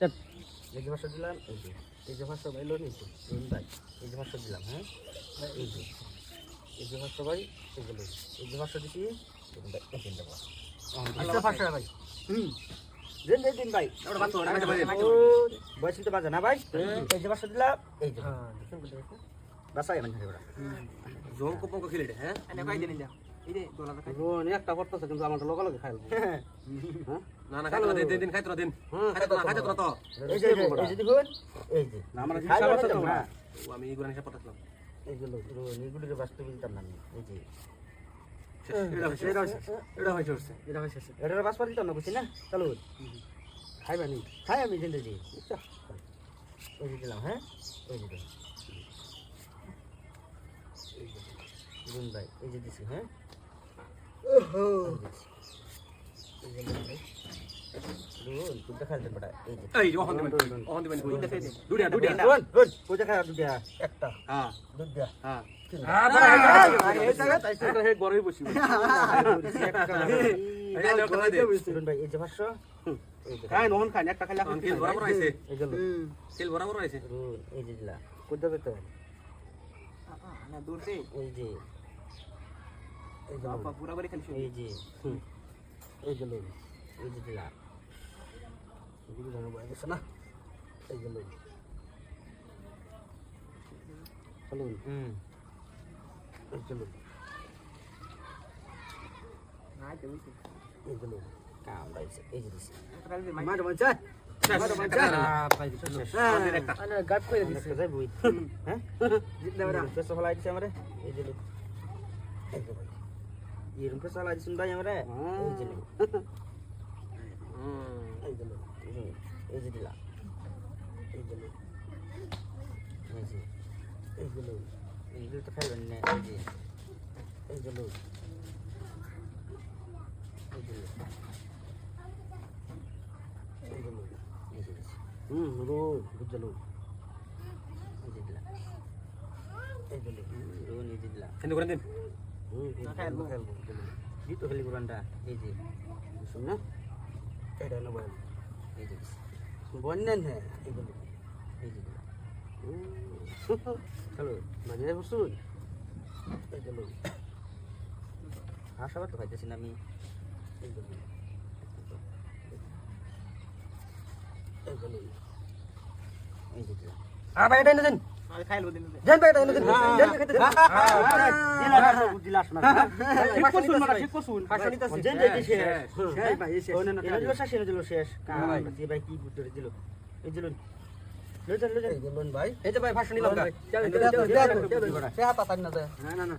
এই যে 500 দিলাম, এই যে 500 ভাই লোন নিছি রুন ভাই, এই যে 500 দিলাম, হ্যাঁ এই যে 500 ভাই, এই যে লোন, এই যে 500 দিছি রুন ভাই, এই দিন দেবো আল্লাহ 500 ভাই। দিন ভাই ওটা বাতো না বয়স তো বাজে না ভাই, এই যে 500 দিলাম, এই যে বাসায় মানে ওটা জোন কো পঙ্ক খেলে হ্যাঁ এনে কই দিন দাও এই যে দোলা দেখাই রোন একটা করতেছে কিন্তু আমাদের লোক লোক খাইল। হ্যাঁ না না খাইতো দিন খাইতো দিন খাইতো তো এই যে দেখুন, এই যে আমরা হিসাব আছে তো না, আমি এগুলা হিসাব করতেছিলাম এই যে লোক রোন এগুলির বাস্তব বলতাম না আমি, এই যে এটা হইছে এটার বাস পারি তো না বুঝছি না, চলো খাইবা নি খাই আমি দিন দিই এই যে দিলাম, হ্যাঁ এই যে দিলাম রুন ভাই, এই যে দিছি, হ্যাঁ ওহো এই যে রুন কুটা খাই দেন বড়া, এই যে এই ওহন দিবেন দুডিয়া রুন কুটা খাই দুটা একটা, হ্যাঁ দুটা হ্যাঁ এই জায়গা তাই তো হে গরই বসি রুন ভাই, এই যে 500 এই যে খাই নহন খাই একটা খাইলা খেল বরাবর আইছে এই যে খেল বরাবর আইছে রুন, এই যে দিলা কুটা বেতো, না দূরতে এই যে বাবা পুরা করে খেলছি এই যে এই যে লোক, এই যে দিলা এগুলো জানো বয় গেছে না, এই যে লোক চলুন, এই যে লোক, না তুমি এই যে লোক কাম রাইছে, এই যে দিছে কাল দিন মাঝে মাঝে আরে গাট করে দিছে যাই বই, হ্যাঁ জিতলে বড় পেছো ফলাই দিছে আমারে, এই যে লোক, এই যে ভাই এরকম পেছো ফলাই দিছেন ভাই আমারে, এই যে লোক, এই যে লোক, এই যে দিলা, এই যে লোক, এই যে লোক, এই যে তো খাইবেন না, এই যে লোক, এই যে লোক, এই যে লোক, এই যে রোজ বুঝে লোক, এই যে দিলা, এই যে লোক রোজ এই যে দিলা, কিন্তু করে দিন খেলবো জিতো খেলি কোরআনটা, এই যে শুন না এটা না বল, এই যে বন্যান হ্যাঁ এই যে লোক, এই যে দিলা চলো বাজে বসুন, এই যে লোক আশাবাদ তো খাইতেছি না আমি, এই যে লোক, এই যে লোক, এই যে দিলা ভাই এটা এনে দেন, আর খাইলো দিন দেন ভাই এটা এনে দেন, দেন খেতে দিলা দিলা শোনা ঠিক করছুন মারা ঠিক করছুন ভাষা নিতেছি দেন দেন শেষ ভাই শেষ এনে দিল শেষ এনে দিল শেষ ভাই এই ভাই কি বুদ্ধি দিল, এই দিল লই যান ভাই, এই যে ভাই ভাষা নিলাম, সে হাত আতান না যায়, না না না